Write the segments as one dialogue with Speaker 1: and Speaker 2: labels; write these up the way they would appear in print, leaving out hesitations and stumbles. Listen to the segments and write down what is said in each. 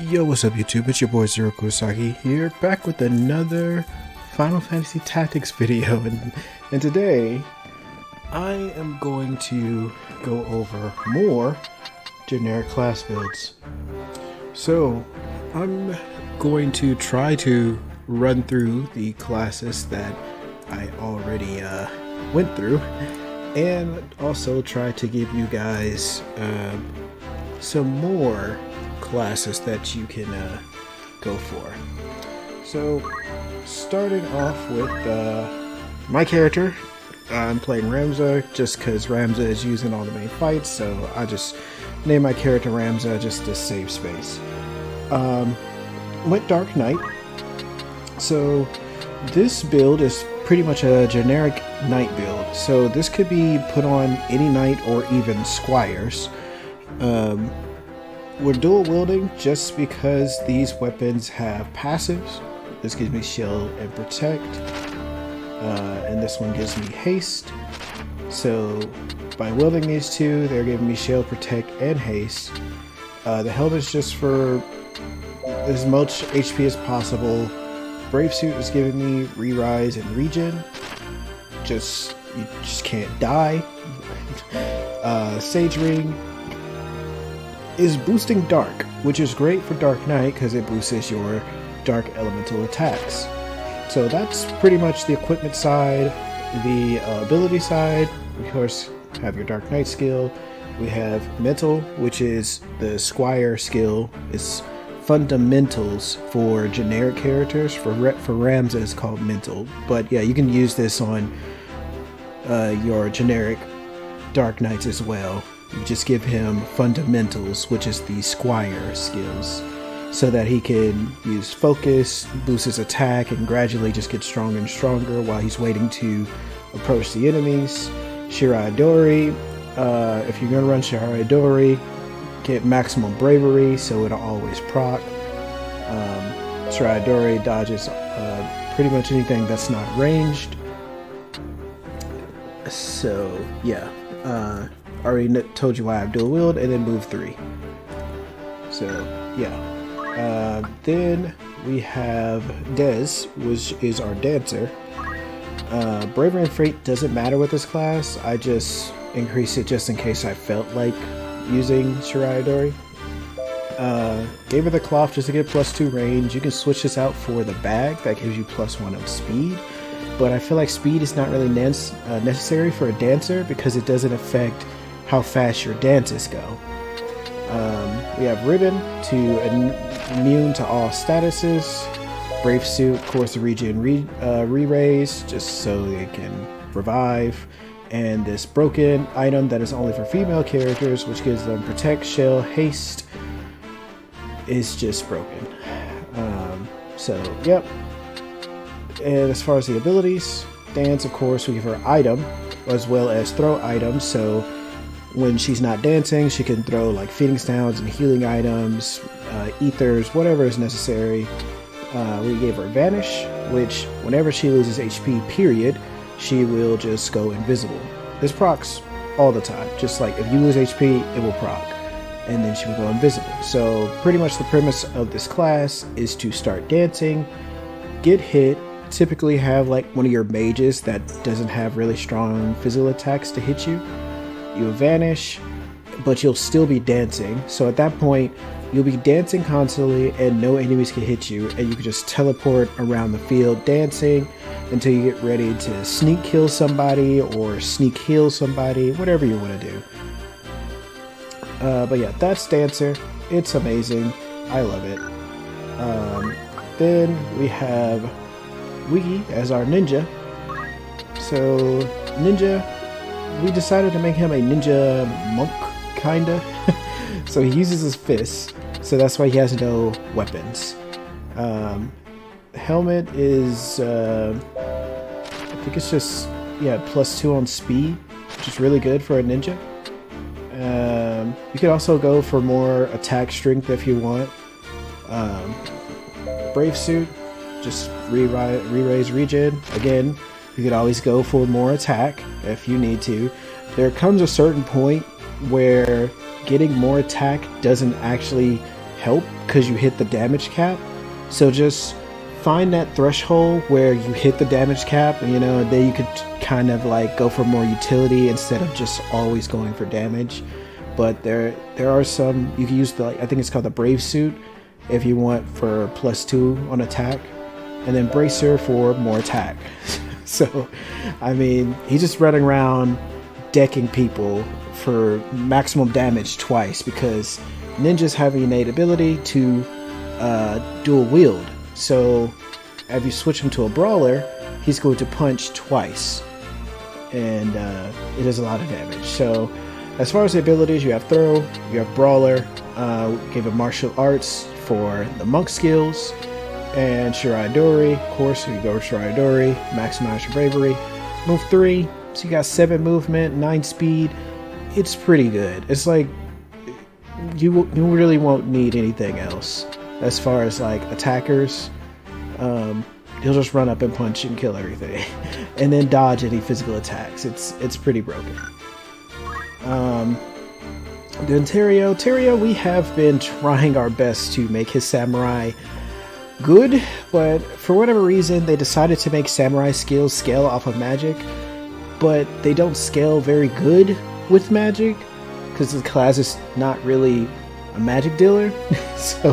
Speaker 1: Yo, what's up YouTube? It's your boy Kurasagi here, back with another Final Fantasy Tactics video, and today I am going to go over more generic class builds. So I'm going to try to run through the classes that I already went through, and also try to give you guys some more classes that you can go for. So starting off with my character, I'm playing Ramza just because Ramza is using all the main fights, so I just named my character Ramza just to save space. Went Dark Knight. So this build is pretty much a generic knight build, so this could be put on any knight or even squires. We're dual wielding just because these weapons have passives. This gives me shield and protect, and this one gives me haste. So by wielding these two, they're giving me shield, protect, and haste. The helmet's just for as much HP as possible. Brave suit is giving me re-rise and regen. You just can't die. Sage ring is boosting dark, which is great for Dark Knight because it boosts your dark elemental attacks. So that's pretty much the equipment side. The ability side, of course, have your Dark Knight skill. We have mental, which is the squire skill. It's fundamentals for generic characters. For Ramza it's called mental, but yeah, you can use this on your generic Dark Knights as well. You just give him fundamentals, which is the squire skills, so that he can use focus, boost his attack, and gradually just get stronger and stronger while he's waiting to approach the enemies. Shirai Dori, if you're going to run Shirai Dori, get maximum bravery, so it'll always proc. Shirai Dori dodges pretty much anything that's not ranged. So yeah, already told you why I dual wield, and then move 3. So yeah, then we have Dez, which is our dancer. Bravery and Freight doesn't matter with this class. I just increase it just in case I felt like using Shirai Dori. Gave her the cloth just to get +2 range. You can switch this out for the bag that gives you +1 of speed, but I feel like speed is not really necessary for a dancer because it doesn't affect how fast your dances go. We have Ribbon to immune to all statuses. Brave Suit, of course, the regen re-raise, just so they can revive. And this broken item that is only for female characters, which gives them protect, shell, haste, is just broken. So yep. And as far as the abilities, dance, of course, we give her item as well as throw items, so when she's not dancing, she can throw like feeding sounds and healing items, ethers, whatever is necessary. We gave her vanish, which whenever she loses HP period, she will just go invisible. This procs all the time, just like if you lose HP, it will proc, and then she will go invisible. So pretty much the premise of this class is to start dancing, get hit, typically have like one of your mages that doesn't have really strong physical attacks to hit you. You'll vanish, but you'll still be dancing. So at that point, you'll be dancing constantly and no enemies can hit you, and you can just teleport around the field dancing until you get ready to sneak kill somebody or sneak heal somebody, whatever you want to do. But yeah, that's Dancer. It's amazing. I love it. Then we have Wiggy as our ninja. So ninja, we decided to make him a ninja monk, kinda. So he uses his fists, so that's why he has no weapons. Helmet is, I think it's just, yeah, +2 on speed, which is really good for a ninja. You could also go for more attack strength if you want. Brave suit, just re-raise regen. Again, you could always go for more attack if you need to. There comes a certain point where getting more attack doesn't actually help because you hit the damage cap. So just find that threshold where you hit the damage cap, you know, and then you could kind of like go for more utility instead of just always going for damage. But there are some, you can use the, I think it's called the Brave Suit if you want for +2 on attack, and then Bracer for more attack. So, I mean, he's just running around decking people for maximum damage twice because ninjas have an innate ability to dual wield. So if you switch him to a brawler, he's going to punch twice, and it does a lot of damage. So as far as the abilities, you have throw, you have brawler, give him martial arts for the monk skills, and Shirai Dori, of course, you go with Shirai Dori, maximize your bravery. Move 3, so you got 7 movement, 9 speed. It's pretty good. It's like you really won't need anything else as far as like attackers. He'll just run up and punch and kill everything, and then dodge any physical attacks. It's pretty broken. Then Terrio, we have been trying our best to make his samurai good, but for whatever reason they decided to make samurai skills scale off of magic, but they don't scale very good with magic because the class is not really a magic dealer. So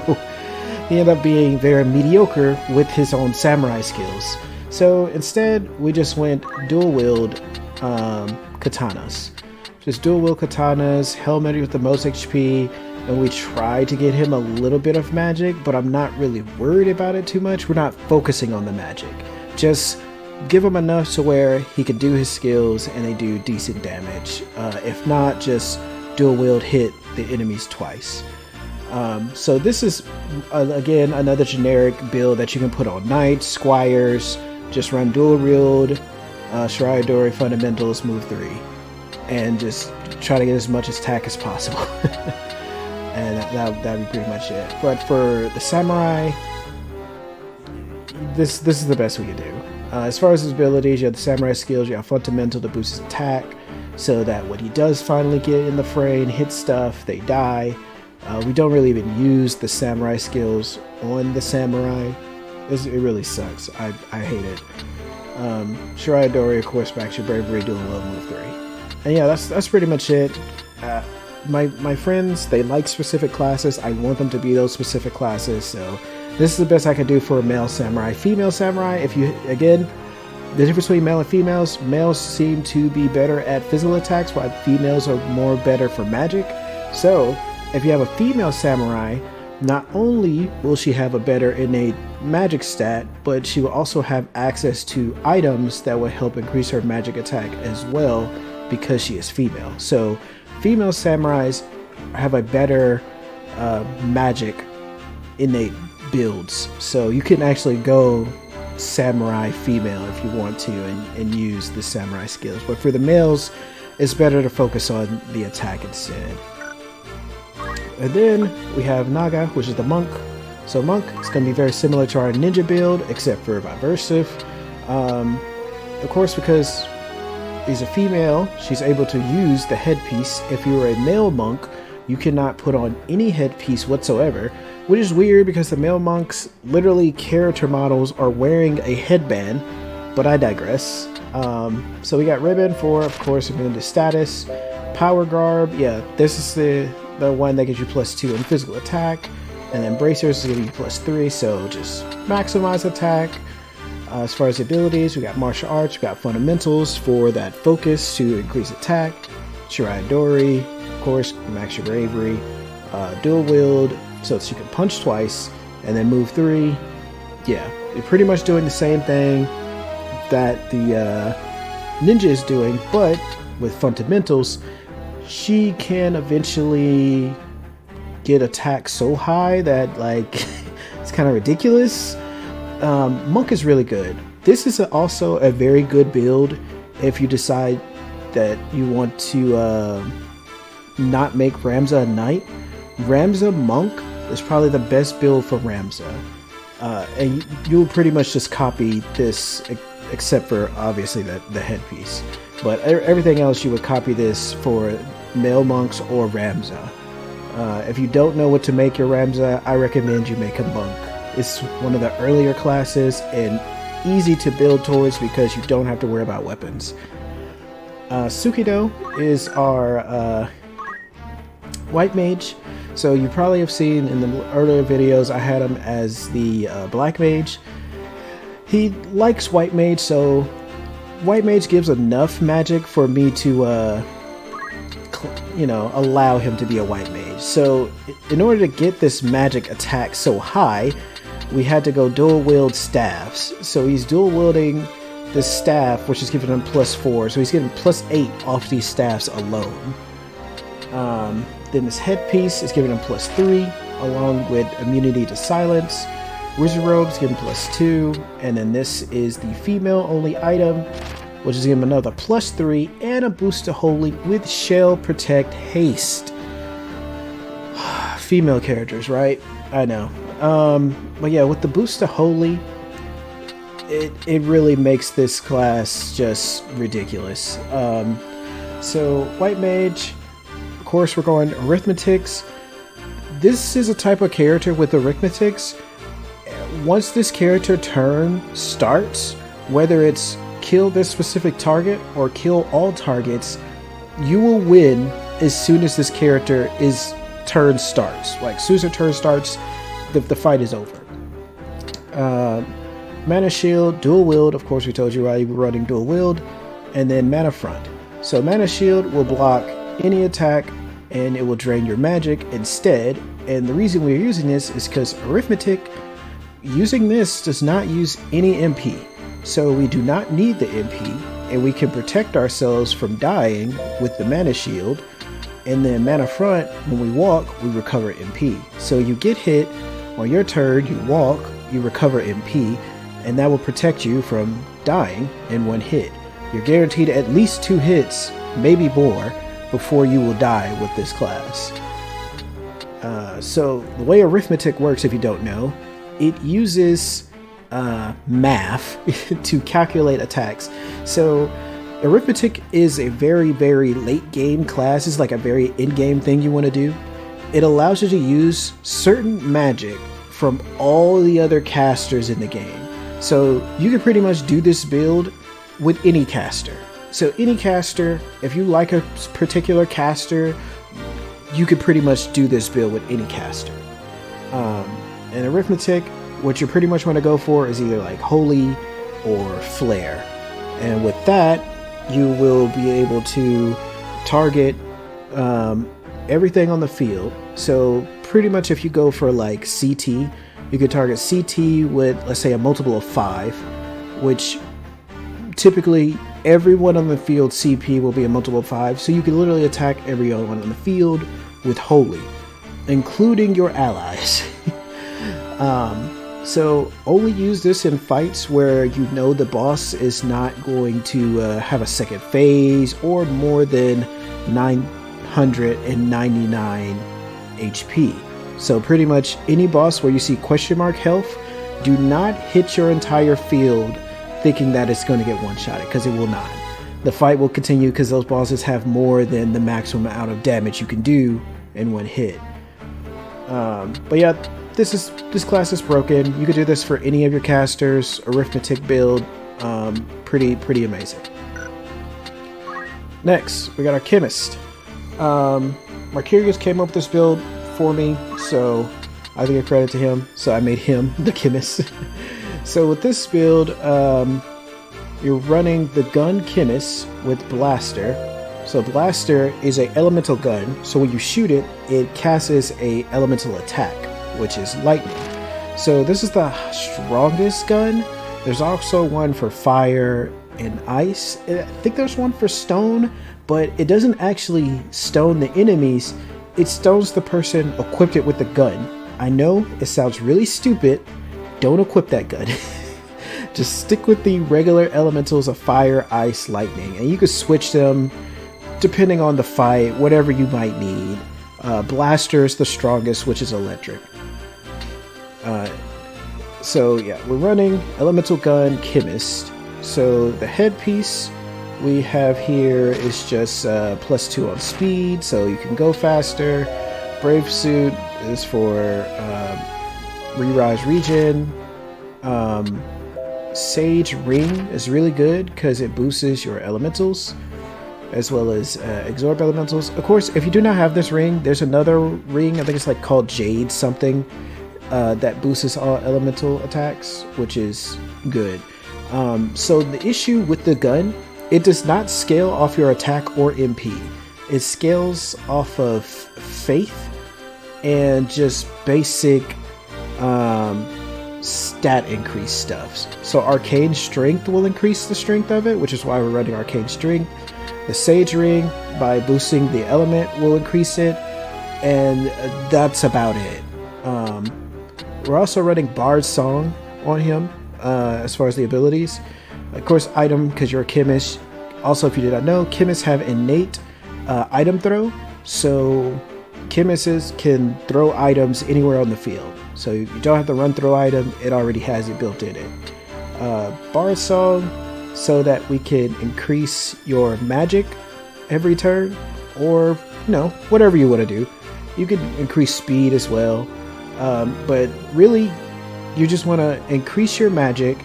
Speaker 1: he ended up being very mediocre with his own samurai skills. So instead we just went dual wield katanas. Just dual wield katanas, helmet with the most HP, and we tried to get him a little bit of magic, but I'm not really worried about it too much. We're not focusing on the magic. Just give him enough to where he can do his skills and they do decent damage. If not, just dual wield hit the enemies twice. So this is, again, another generic build that you can put on knights, squires, just run dual wield, Shirai Dori fundamentals, move 3. And just try to get as much attack as possible. And that'd be pretty much it. But for the samurai, this is the best we can do. As far as his abilities, you have the samurai skills, you have fundamental to boost his attack, so that when he does finally get in the fray and hit stuff, they die. We don't really even use the samurai skills on the samurai. It really sucks. I hate it. Shirai Dori, of course, backs your bravery, dual wield, move 3. And yeah, that's pretty much it. My friends, they like specific classes. I want them to be those specific classes, so this is the best I can do for a male samurai. Female samurai, if you, again, the difference between male and females, males seem to be better at physical attacks while females are more better for magic. So if you have a female samurai, not only will she have a better innate magic stat, but she will also have access to items that will help increase her magic attack as well, because she is female. So female samurais have a better magic innate builds. So you can actually go samurai female if you want to and use the samurai skills. But for the males, it's better to focus on the attack instead. And then we have Naga, which is the monk. So monk is going to be very similar to our ninja build, except for aversive. Of course, because he's a female, she's able to use the headpiece. If you were a male monk, you cannot put on any headpiece whatsoever, which is weird because the male monks, literally character models, are wearing a headband, but I digress. So we got ribbon for, of course, immunity status. Power garb, yeah, this is the one that gives you +2 in physical attack, and then bracers is giving you +3, so just maximize attack. As far as abilities, we got martial arts, we got fundamentals for that focus to increase attack. Shirai Dori, of course, max your bravery. Dual wield, so that you can punch twice, and then move 3. Yeah, you're pretty much doing the same thing that the ninja is doing, but with fundamentals, she can eventually get attack so high that like it's kind of ridiculous. Monk is really good. This is also a very good build if you decide that you want to not make Ramza a knight. Ramza monk is probably the best build for Ramza, and you'll pretty much just copy this, except for obviously the headpiece, but everything else you would copy this for male monks or Ramza. If you don't know what to make your Ramza, I recommend you make a monk. It's one of the earlier classes and easy to build towards because you don't have to worry about weapons. Sukido is our white mage. So you probably have seen in the earlier videos I had him as the black mage. He likes white mage, so white mage gives enough magic for me to allow him to be a white mage. So in order to get this magic attack so high, we had to go dual wield staffs. So he's dual wielding this staff, which is giving him +4, so he's getting +8 off these staffs alone. Then this headpiece is giving him +3, along with immunity to silence. Wizard robe is giving +2, and then this is the female only item, which is giving him another +3 and a boost to holy with shell protect haste. Female characters, right? I know. But yeah, with the boost to holy, it really makes this class just ridiculous. So white mage, of course we're going arithmetics. This is a type of character with arithmetics. Once this character turn starts, whether it's kill this specific target or kill all targets, you will win as soon as this character turn starts. Like, as soon as her turn starts, the fight is over. Mana shield, dual wield, of course we told you why you were running dual wield, and then mana front. So mana shield will block any attack and it will drain your magic instead. And the reason we're using this is because arithmetic, using this does not use any MP. So we do not need the MP, and we can protect ourselves from dying with the mana shield. And then mana front, when we walk, we recover MP. So you get hit on your turn, you walk, you recover MP, and that will protect you from dying in one hit. You're guaranteed at least 2 hits, maybe more, before you will die with this class. So the way arithmetic works, if you don't know, it uses math to calculate attacks. So arithmetic is a very, very late game class. It's like a very in-game thing you want to do. It allows you to use certain magic from all the other casters in the game. So you can pretty much do this build with any caster. So any caster, if you like a particular caster, you could pretty much do this build with any caster. And arithmetic, what you pretty much want to go for is either like holy or flare. And with that, you will be able to target everything on the field. So pretty much if you go for like CT, you could target CT with, let's say, a multiple of 5, which typically everyone on the field CP will be a multiple of 5. So you can literally attack everyone on the field with holy, including your allies. So only use this in fights where you know the boss is not going to have a second phase or more than 999 HP. So pretty much any boss where you see question mark health, do not hit your entire field thinking that it's going to get one-shotted, because it will not. The fight will continue because those bosses have more than the maximum amount of damage you can do in one hit. But yeah, this class is broken. You could do this for any of your casters. Arithmetic build, pretty amazing. Next, we got our Chemist. Marcurius came up with this build for me, so I give credit to him. So I made him the Chemist. So with this build, you're running the gun Chemist with Blaster. So Blaster is a elemental gun, so when you shoot it, it casts a elemental attack, which is lightning. So this is the strongest gun. There's also one for fire and ice. I think there's one for stone, but it doesn't actually stone the enemies. It stones the person equipped it with the gun. I know it sounds really stupid. Don't equip that gun. Just stick with the regular elementals of fire, ice, lightning, and you can switch them depending on the fight, whatever you might need. Blaster is the strongest, which is electric. So yeah, we're running elemental gun Chemist. So the headpiece we have here is just +2 on speed, so you can go faster. Brave Suit is for re-rise regen. Sage Ring is really good because it boosts your elementals as well as absorb elementals. Of course, if you do not have this ring, there's another ring, I think it's like called Jade something, that boosts all elemental attacks, which is good. So the issue with the gun, it does not scale off your attack or MP. It scales off of faith and just basic stat increase stuff. So Arcane Strength will increase the strength of it, which is why we're running Arcane Strength. The Sage Ring, by boosting the element, will increase it, and that's about it. We're also running Bard's Song on him as far as the abilities. Of course, item, because you're a chemist. Also, if you did not know, chemists have innate item throw, so chemists can throw items anywhere on the field. So you don't have to run throw item, it already has it built in it. Bard Song, so that we can increase your magic every turn, or whatever you want to do. You can increase speed as well, but really you just want to increase your magic.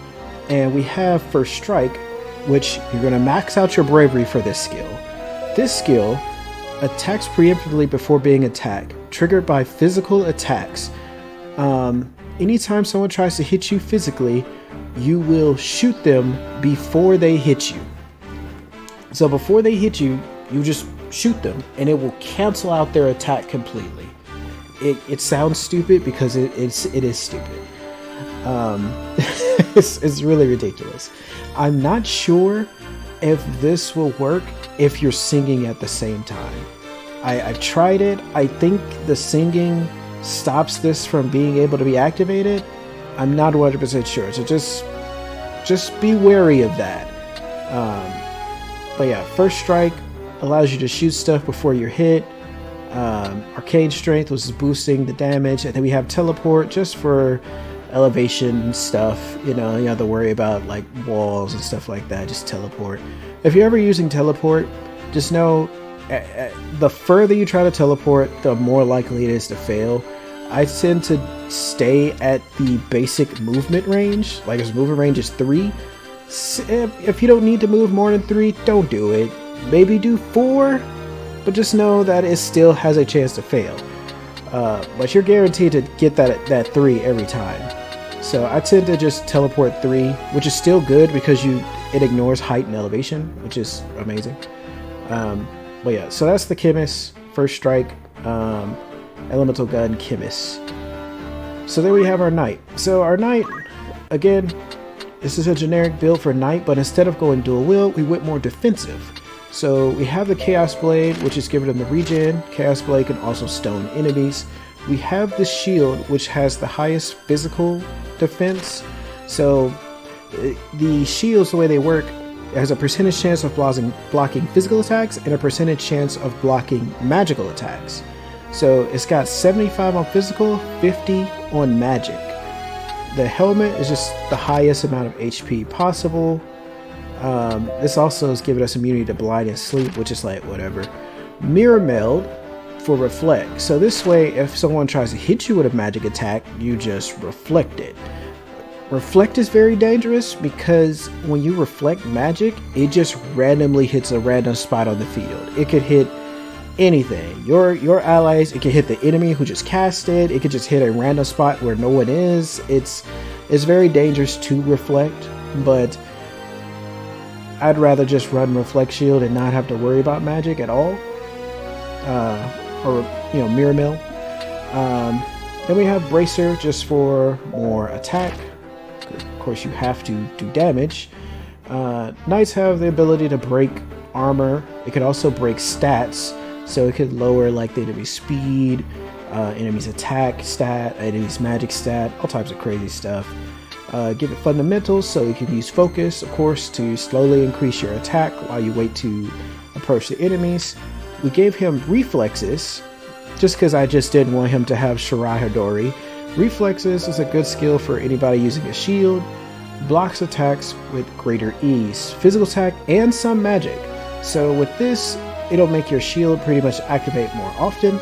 Speaker 1: And we have First Strike, which you're going to max out your bravery for this skill. This skill attacks preemptively before being attacked, triggered by physical attacks. Anytime someone tries to hit you physically, you will shoot them before they hit you. So before they hit you, you just shoot them and it will cancel out their attack completely. It sounds stupid because it is stupid. It's really ridiculous. I'm not sure if this will work if you're singing at the same time. I've tried it. I think the singing stops this from being able to be activated. I'm not 100% sure, so just be wary of that. But yeah, First Strike allows you to shoot stuff before you're hit. Arcane Strength, which is boosting the damage, and then we have Teleport just for elevation stuff. You don't have to worry about like walls and stuff like that. Just teleport. If you're ever using teleport, just know the further you try to teleport, the more likely it is to fail. I tend to stay at the basic movement range. Like his movement range is 3. If you don't need to move more than 3, don't do it. Maybe do 4, but just know that it still has a chance to fail. But you're guaranteed to get that 3 every time. So I tend to just teleport 3, which is still good because it ignores height and elevation, which is amazing. But yeah, so that's the Chemist, First Strike, Elemental Gun, Chemist. So there we have our Knight. So our Knight, again, this is a generic build for Knight, but instead of going dual wield, we went more defensive. So we have the Chaos Blade, which is giving them the regen. Chaos Blade can also stone enemies. We have the shield, which has the highest physical defense. So the shields, the way they work, has a percentage chance of blocking physical attacks and a percentage chance of blocking magical attacks. So it's got 75 on physical, 50 on magic. The helmet is just the highest amount of HP possible. This also is giving us immunity to blind and sleep, which is like whatever. Mirror Meld for reflect. So this way, if someone tries to hit you with a magic attack, you just reflect it. Reflect is very dangerous because when you reflect magic, it just randomly hits a random spot on the field. It could hit anything. Your allies, it could hit the enemy who just cast it. It could just hit a random spot where no one is. It's very dangerous to reflect, but I'd rather just run Reflect Shield and not have to worry about magic at all. Or Mirror Mill. Then we have Bracer just for more attack. Of course, you have to do damage. Knights have the ability to break armor. It can also break stats, so it could lower like the enemy's speed, enemy's attack stat, enemy's magic stat, all types of crazy stuff. Give it fundamentals, so you can use focus, of course, to slowly increase your attack while you wait to approach the enemies. We gave him reflexes, just because I just didn't want him to have Shirai Hidori. Reflexes is a good skill for anybody using a shield. Blocks attacks with greater ease, physical attack, and some magic. So with this, it'll make your shield pretty much activate more often.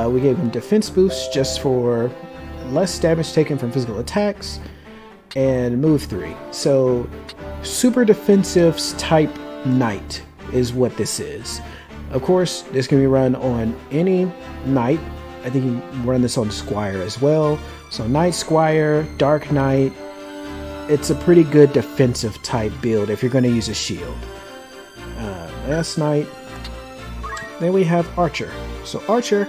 Speaker 1: We gave him defense boost just for less damage taken from physical attacks, and move 3. So super defensive type knight is what this is. Of course, this can be run on any knight. I think you can run this on Squire as well. So Knight Squire, Dark Knight, it's a pretty good defensive type build if you're going to use a shield. Last Knight. Then we have Archer. So Archer,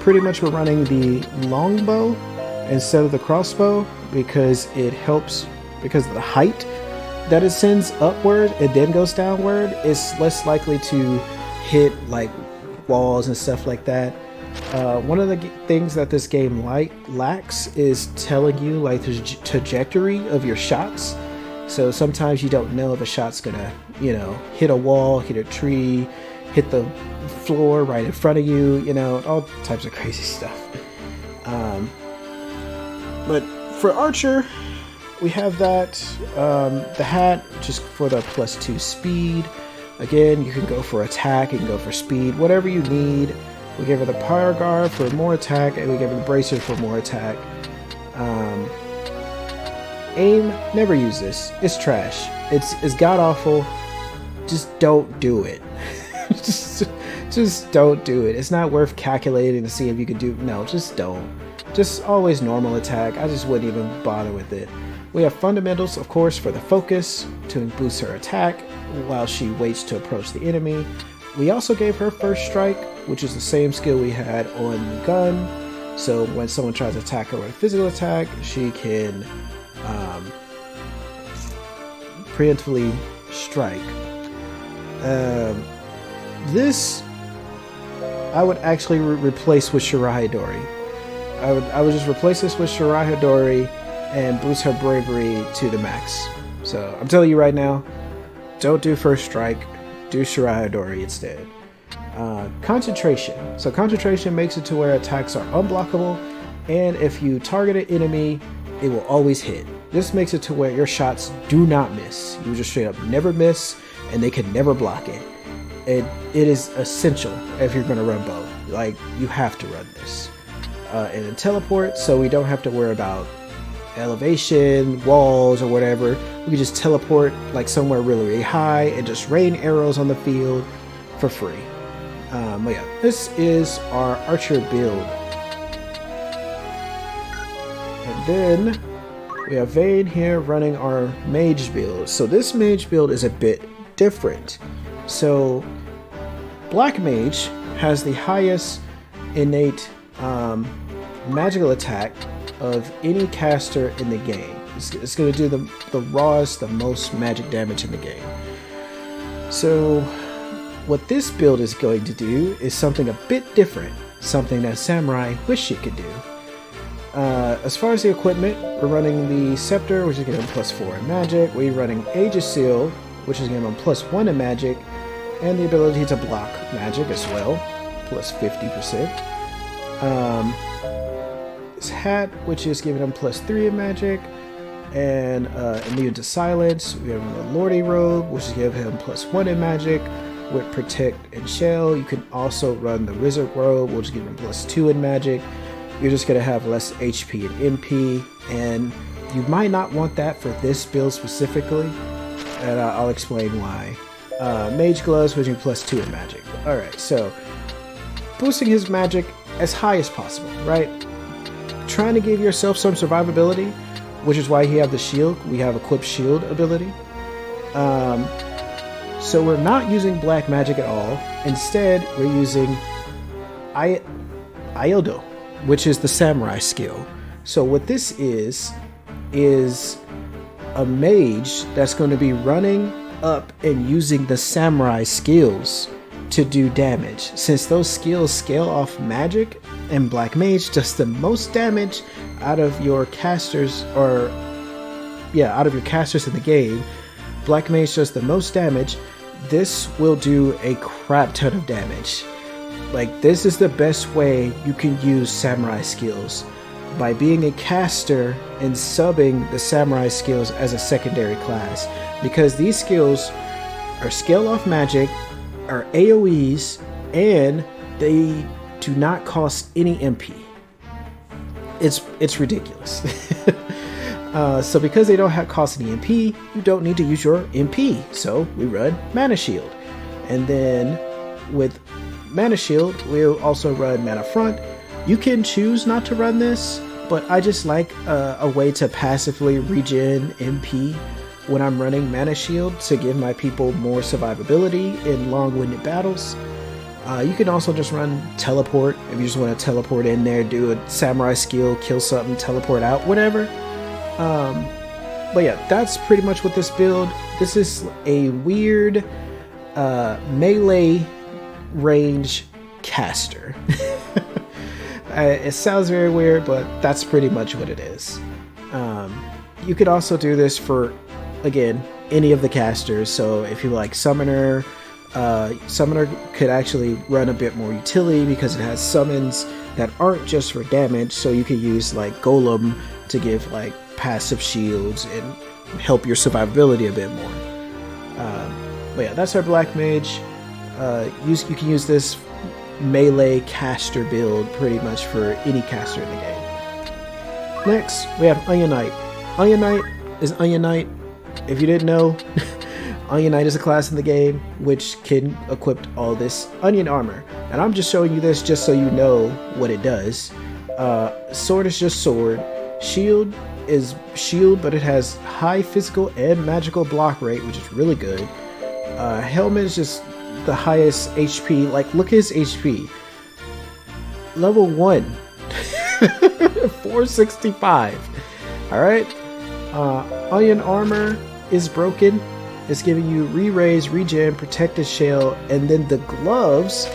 Speaker 1: pretty much we're running the longbow instead of the crossbow because it helps, because of the height that it sends upward and then goes downward. It's less likely to hit like walls and stuff like that. One of the things that this game lacks is telling you like the trajectory of your shots. So sometimes you don't know if a shot's gonna, you know, hit a wall, hit a tree, hit the floor right in front of you, you know, all types of crazy stuff. But for Archer, we have that, the hat just for the +2 speed. Again, you can go for attack, you can go for speed, whatever you need. We give her the Power Guard for more attack, and we give her the Bracer for more attack. Aim, never use this. It's trash. It's god-awful. Just don't do it. just don't do it. It's not worth calculating to see if you can do... No, just don't. Just always normal attack. I just wouldn't even bother with it. We have fundamentals, of course, for the focus to boost her attack while she waits to approach the enemy. We also gave her first strike, which is the same skill we had on the gun. So when someone tries to attack her with a physical attack, she can preemptively strike. This I would actually replace with Shirai Hidori. I would just replace this with Shirai Hidori and boost her bravery to the max. So I'm telling you right now, don't do first strike, do Shirai Hidori instead. Concentration. So concentration makes it to where attacks are unblockable, and if you target an enemy, it will always hit. This makes it to where your shots do not miss. You just straight up never miss, and they can never block it. It is essential if you're going to run bow. Like, you have to run this. And then teleport, so we don't have to worry about elevation, walls, or whatever. We can just teleport like somewhere really, really high and just rain arrows on the field for free. But yeah, this is our Archer build. And then we have Vane here running our Mage build. So this Mage build is a bit different. So Black Mage has the highest innate magical attack of any caster in the game. It's going to do the rawest, the most magic damage in the game. So what this build is going to do is something a bit different, something that Samurai wish it could do. As far as the equipment, we're running the Scepter, which is giving him +4 in magic. We're running Aegis Seal, which is giving him +1 in magic, and the ability to block magic as well, +50%. His hat, which is giving him +3 in magic, and immune to silence. We have the Lordy Robe, which is giving him +1 in magic with Protect and Shell. You can also run the Wizard Robe, which is giving him +2 in magic. You're just going to have less HP and MP, and you might not want that for this build specifically, and I'll explain why. Mage Gloves, which is +2 in magic. Alright, so boosting his magic as high as possible, right? Trying to give yourself some survivability, which is why you have the shield. We have equipped shield ability. So we're not using black magic at all. Instead, we're using Iodo, which is the samurai skill. So what this is a mage that's going to be running up and using the samurai skills to do damage. Since those skills scale off magic, and Black Mage does the most damage out of your casters, out of your casters in the game. Black Mage does the most damage. This will do a crap ton of damage. Like, this is the best way you can use samurai skills, by being a caster and subbing the samurai skills as a secondary class, because these skills are scale off magic, are AoEs, and they do not cost any MP. It's ridiculous. So because they don't cost any MP, you don't need to use your MP. So we run Mana Shield. And then with Mana Shield, we'll also run Mana Front. You can choose not to run this, but I just like a way to passively regen MP when I'm running Mana Shield to give my people more survivability in long-winded battles. You can also just run Teleport if you just want to teleport in there, do a samurai skill, kill something, teleport out, whatever. But yeah, that's pretty much what this build. This is a weird melee range caster. It sounds very weird, but that's pretty much what it is. You could also do this for, again, any of the casters. So if you like Summoner, Summoner could actually run a bit more utility because it has summons that aren't just for damage. So you could use like Golem to give like passive shields and help your survivability a bit more. But yeah, that's our Black Mage. You can use this melee caster build pretty much for any caster in the game. Next, we have Onion Knight. Onion Knight is Onion Knight. If you didn't know, Onion Knight is a class in the game which can equip all this onion armor. And I'm just showing you this just so you know what it does. Sword is just sword. Shield is shield, but it has high physical and magical block rate, which is really good. Helmet is just the highest HP. Like, look at his HP. Level 1. 465. Alright. Onion armor is broken. It's giving you re-raise, regen, protected shell, and then the gloves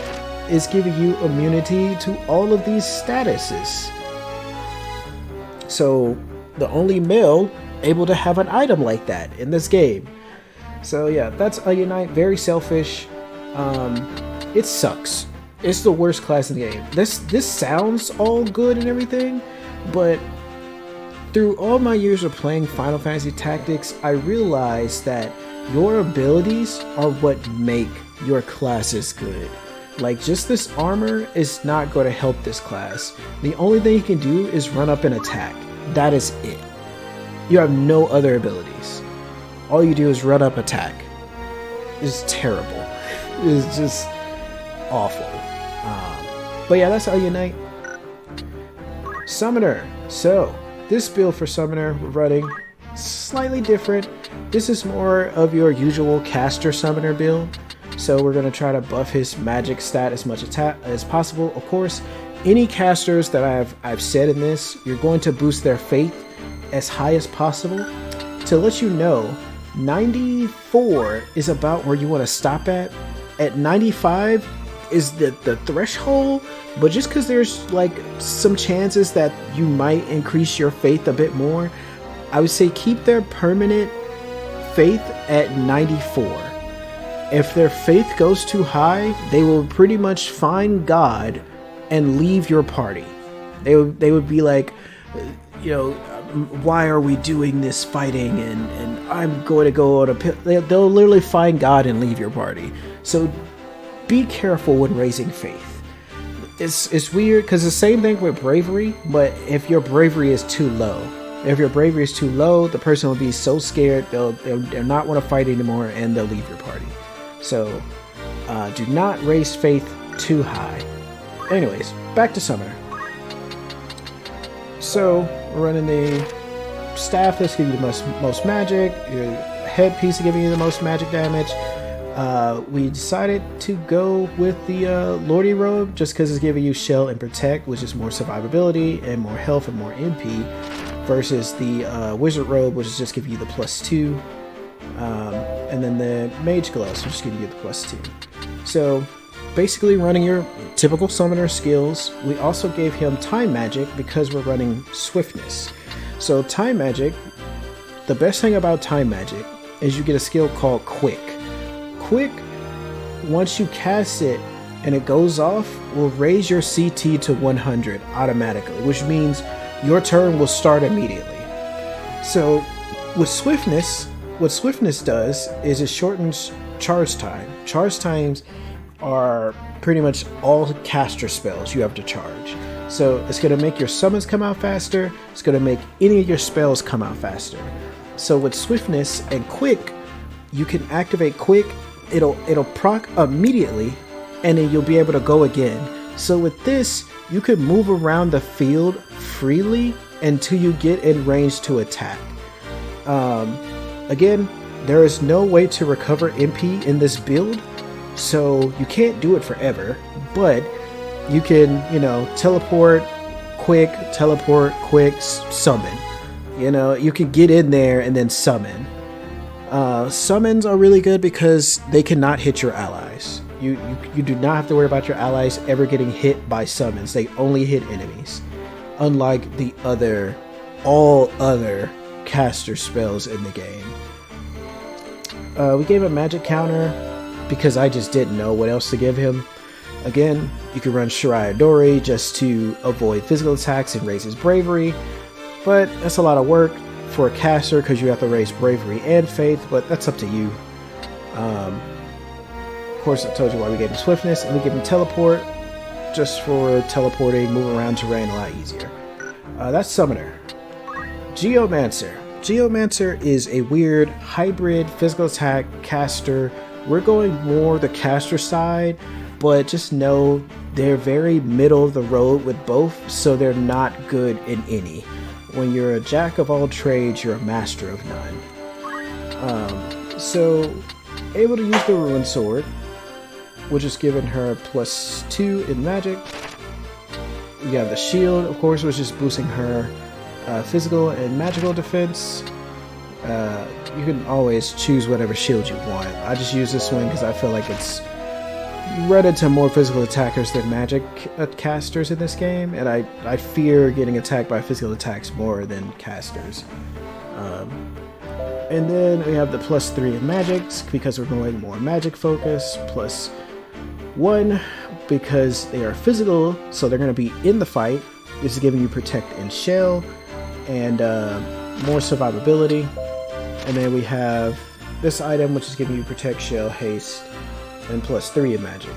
Speaker 1: is giving you immunity to all of these statuses. So the only male able to have an item like that in this game. So yeah, that's Onion Knight. Very selfish. It sucks. It's the worst class in the game. This sounds all good and everything, but through all my years of playing Final Fantasy Tactics, I realized that your abilities are what make your classes good. Like, just this armor is not going to help this class. The only thing you can do is run up and attack. That is it. You have no other abilities. All you do is run up, attack. It's terrible. It's just awful. But yeah, that's Onion Knight. Summoner. So, this build for Summoner, we're running slightly different. This is more of your usual caster Summoner build. So we're going to try to buff his magic stat as much as possible. Of course, any casters that I've said in this, you're going to boost their faith as high as possible. To let you know, 94 is about where you want to stop at. At 95 is the threshold, but just because there's like some chances that you might increase your faith a bit more, I would say keep their permanent faith at 94. If their faith goes too high, they will pretty much find God and leave your party. They would be like, you know, why are we doing this fighting, and I'm going to go on a pit. They'll literally find God and leave your party. So be careful when raising faith. It's weird because the same thing with bravery, but if your bravery is too low, the person will be so scared they'll not want to fight anymore and they'll leave your party. So do not raise faith too high. Anyways, back to Summoner. So we're running the staff that's giving you the most magic, your headpiece is giving you the most magic damage. We decided to go with the Lordy robe just because it's giving you shell and protect, which is more survivability and more health and more MP, versus the wizard robe, which is just giving you the +2, and then the mage gloves, which is giving you the +2. So basically running your typical summoner skills. We also gave him time magic because we're running swiftness. So time magic, the best thing about time magic is you get a skill called quick. Quick, once you cast it and it goes off, will raise your CT to 100 automatically, which means your turn will start immediately. So with swiftness, what swiftness does is it shortens charge time. Charge times are pretty much all caster spells you have to charge. So it's going to make your summons come out faster. It's going to make any of your spells come out faster. So with swiftness and quick, you can activate quick. It'll proc immediately, and then you'll be able to go again. So with this, you can move around the field freely until you get in range to attack. Again, there is no way to recover MP in this build, so you can't do it forever, but you can, teleport, quick, summon. You can get in there and then summon. Summons are really good because they cannot hit your allies. You do not have to worry about your allies ever getting hit by summons. They only hit enemies. Unlike all other caster spells in the game. We gave him magic counter because I just didn't know what else to give him. Again, you can run Shiraya Dori just to avoid physical attacks and raise his bravery, but that's a lot of work for a caster because you have to raise bravery and faith, but that's up to you. Of course, I told you why we gave him swiftness, and we gave him teleport just for teleporting, moving around terrain a lot easier. That's Summoner. Geomancer. Geomancer is a weird hybrid physical attack caster. We're going more the caster side, but just know they're very middle of the road with both, so they're not good in any. When you're a jack of all trades, you're a master of none. So, able to use the Ruin Sword, which is giving her +2 in magic. We got the shield, of course, which is boosting her physical and magical defense. You can always choose whatever shield you want. I just use this one because I feel like it's run into more physical attackers than magic casters in this game, and I fear getting attacked by physical attacks more than casters. And then we have the +3 in magics because we're going more magic focus, +1 because they are physical, so they're going to be in the fight. This is giving you protect and shell and more survivability. And then we have this item, which is giving you protect, shell, haste, and +3 in magic.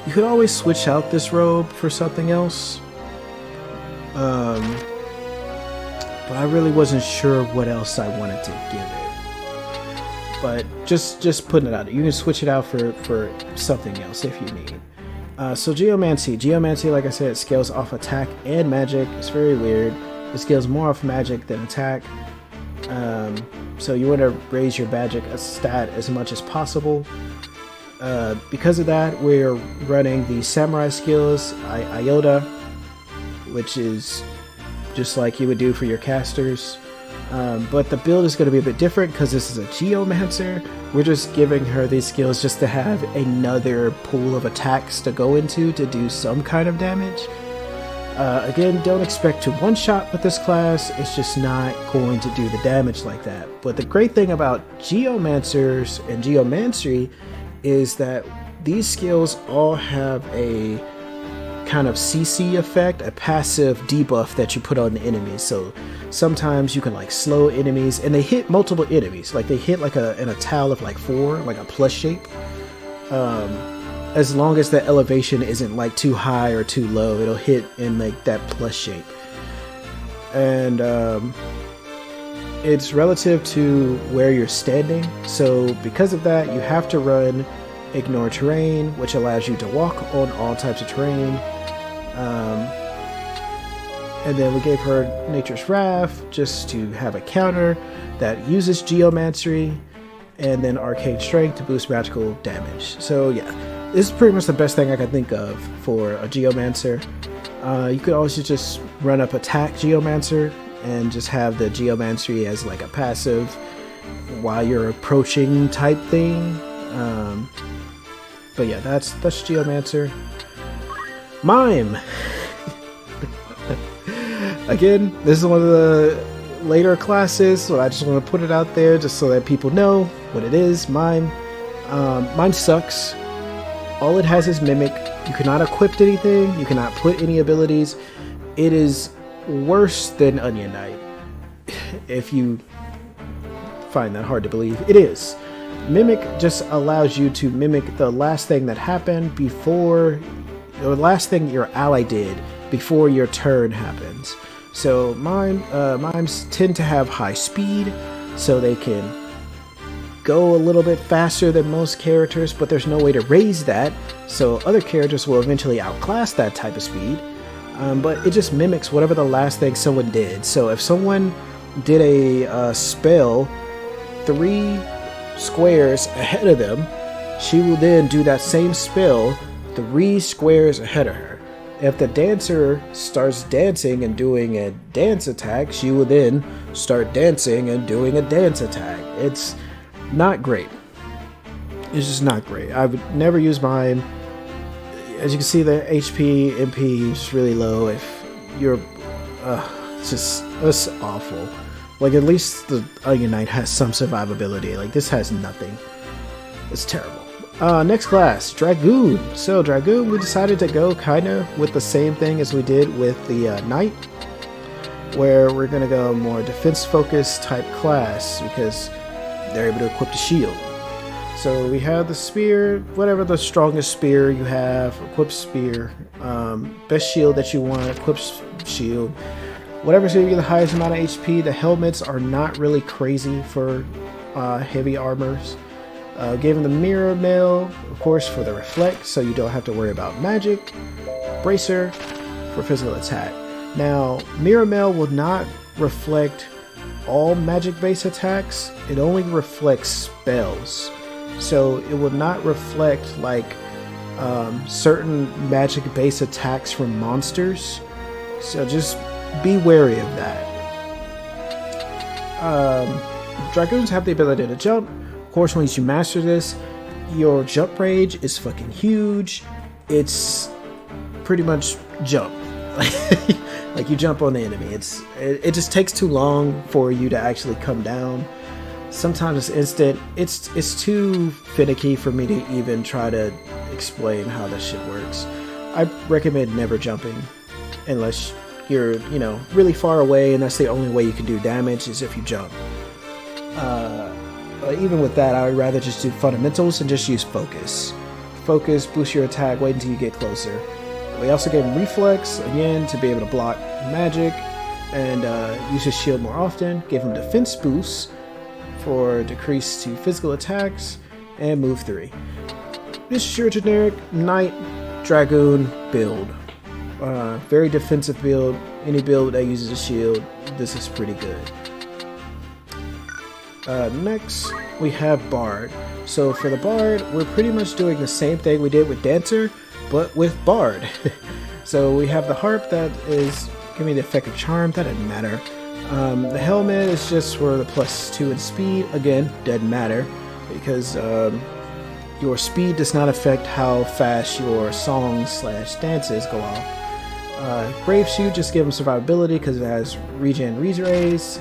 Speaker 1: You could always switch out this robe for something else. But I really wasn't sure what else I wanted to give it. But just putting it out there. You can switch it out for something else if you need. So Geomancy. Geomancy, like I said, scales off attack and magic. It's very weird. It scales more off magic than attack. So you want to raise your magic stat as much as possible. Because of that, we're running the samurai skills, Iota, which is just like you would do for your casters. But the build is going to be a bit different because this is a Geomancer. We're just giving her these skills just to have another pool of attacks to go into to do some kind of damage. Again, don't expect to one-shot with this class. It's just not going to do the damage like that. But the great thing about Geomancers and Geomancery is that these skills all have a kind of CC effect, a passive debuff that you put on the enemies. So sometimes you can like slow enemies, and they hit multiple enemies. Like they hit like in a tile of like 4, like a plus shape. As long as the elevation isn't like too high or too low, it'll hit in like that plus shape. And it's relative to where you're standing. So because of that, you have to run Ignore Terrain, which allows you to walk on all types of terrain. And then we gave her Nature's Wrath just to have a counter that uses Geomancery, and then Arcane Strength to boost magical damage. So yeah, this is pretty much the best thing I can think of for a Geomancer. You could also just run up Attack Geomancer and just have the Geomancery as like a passive while you're approaching type thing. But yeah, that's Geomancer. Mime! Again, this is one of the later classes, so I just want to put it out there just so that people know what it is. Mime. Mime sucks. All it has is Mimic. You cannot equip anything. You cannot put any abilities. It is worse than Onion Knight. If you find that hard to believe, it is. Mimic just allows you to mimic the last thing that happened before, or the last thing your ally did before your turn happens. So mimes tend to have high speed, so they can go a little bit faster than most characters, but there's no way to raise that, so other characters will eventually outclass that type of speed. But it just mimics whatever the last thing someone did. So if someone did a spell 3 squares ahead of them, she will then do that same spell 3 squares ahead of her. If the dancer starts dancing and doing a dance attack, she will then start dancing and doing a dance attack. It's not great. It's just not great. I would never use Mime. As you can see, the HP, MP is really low. If you're, it's awful. Like, at least the Onion Knight has some survivability. Like, this has nothing. It's terrible. Next class, Dragoon. So Dragoon, we decided to go kind of with the same thing as we did with the Knight, where we're going to go more defense-focused type class because they're able to equip the shield. So we have the spear, whatever the strongest spear you have, equip spear. Best shield that you want, equip shield. Whatever's going to give the highest amount of HP. The helmets are not really crazy for heavy armors. Gave him the mirror mail, of course, for the reflect, so you don't have to worry about magic. Bracer for physical attack. Now, mirror mail will not reflect all magic based attacks. It only reflects spells. So it will not reflect like certain magic based attacks from monsters. So just be wary of that. Dragoons have the ability to jump. Of course, once you master this, your jump range is fucking huge. It's pretty much jump. Like you jump on the enemy. It just takes too long for you to actually come down. Sometimes it's instant. It's too finicky for me to even try to explain how that shit works. I recommend never jumping unless you're, really far away, and that's the only way you can do damage is if you jump. Even with that, I would rather just do fundamentals and just use focus. Focus, boost your attack, wait until you get closer. We also gave him reflex, again, to be able to block magic and use his shield more often. Gave him defense boost for decrease to physical attacks, and move 3. This is your generic Knight Dragoon build. Very defensive build. Any build that uses a shield, this is pretty good. Next, we have Bard. So for the Bard, we're pretty much doing the same thing we did with Dancer, but with Bard. So we have the harp that is giving me the effect of charm. That doesn't matter. The helmet is just for the +2 in speed. Again, doesn't matter because your speed does not affect how fast your songs/dances go off. Brave Shoot, just give him survivability because it has regen rays.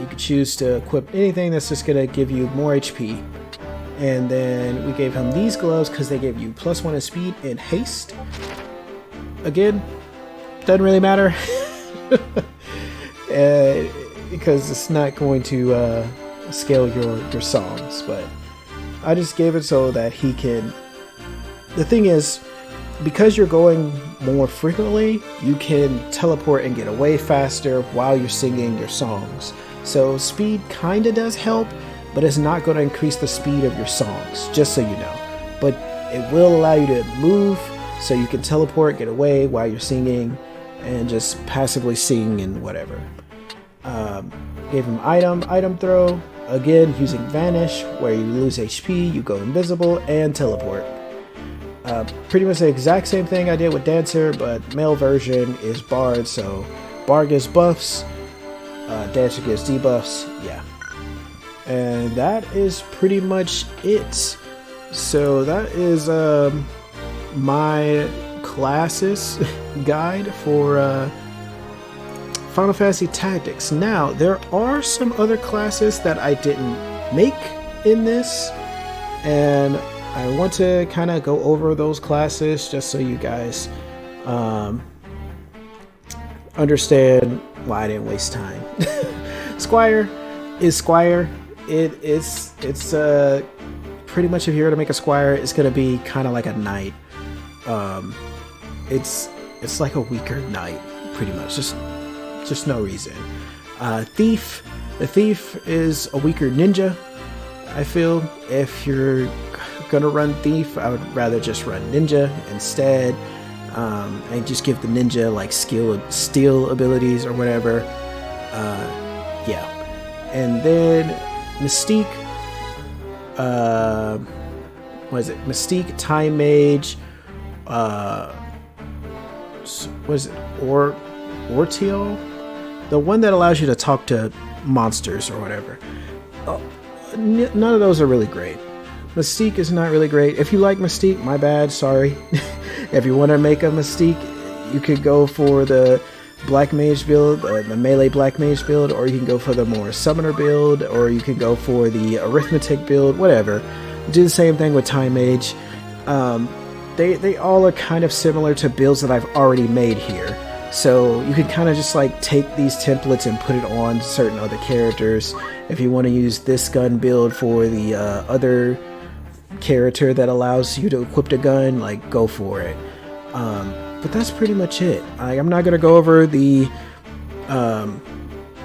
Speaker 1: You could choose to equip anything that's just going to give you more HP. And then we gave him these gloves because they gave you +1 in speed and haste. Again, doesn't really matter. Because it's not going to scale your songs. But I just gave it so that he can... The thing is, because you're going more frequently, you can teleport and get away faster while you're singing your songs. So speed kinda does help, but it's not going to increase the speed of your songs, just so you know. But it will allow you to move, so you can teleport, get away while you're singing, and just passively sing and whatever. Gave him item throw, again using vanish, where you lose HP, you go invisible, and teleport. Pretty much the exact same thing I did with Dancer, but male version is Bard, so Bard gives buffs, Dancer gives debuffs, yeah. And that is pretty much it. So that is my classes guide for Final Fantasy Tactics. Now, there are some other classes that I didn't make in this, and I want to kind of go over those classes just so you guys understand why I didn't waste time. Squire is Squire. it's pretty much, if you're gonna make a squire, it's gonna be kind of like a knight. It's like a weaker knight, pretty much. Just no reason. Thief. The thief is a weaker ninja. I feel if you're gonna run thief, I would rather just run ninja instead, and just give the ninja like steal abilities or whatever. Yeah. And then Mystique. What is it? Mystique, Time Mage. What is it? Orteal? The one that allows you to talk to monsters or whatever. None of those are really great. Mystique is not really great. If you like Mystique, my bad, sorry. If you want to make a Mystique, you could go for the Black Mage build, the melee Black Mage build, or you can go for the more Summoner build, or you can go for the Arithmetic build, whatever. Do the same thing with Time Mage. They all are kind of similar to builds that I've already made here. So you can kind of just like take these templates and put it on certain other characters. If you want to use this gun build for the other character that allows you to equip the gun, like go for it. But that's pretty much it. I'm not going to go over the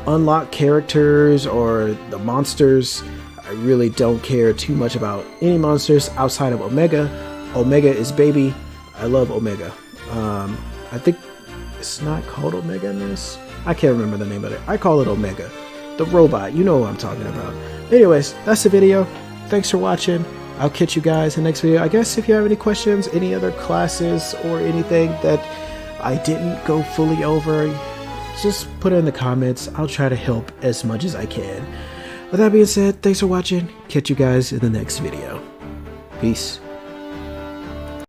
Speaker 1: unlock characters or the monsters. I really don't care too much about any monsters outside of Omega. Omega is baby. I love Omega. I think it's not called Omega in this. I can't remember the name of it. I call it Omega. The robot. You know what I'm talking about. Anyways, that's the video. Thanks for watching. I'll catch you guys in the next video. I guess if you have any questions, any other classes, or anything that I didn't go fully over, just put it in the comments. I'll try to help as much as I can. With that being said, thanks for watching. Catch you guys in the next video. Peace.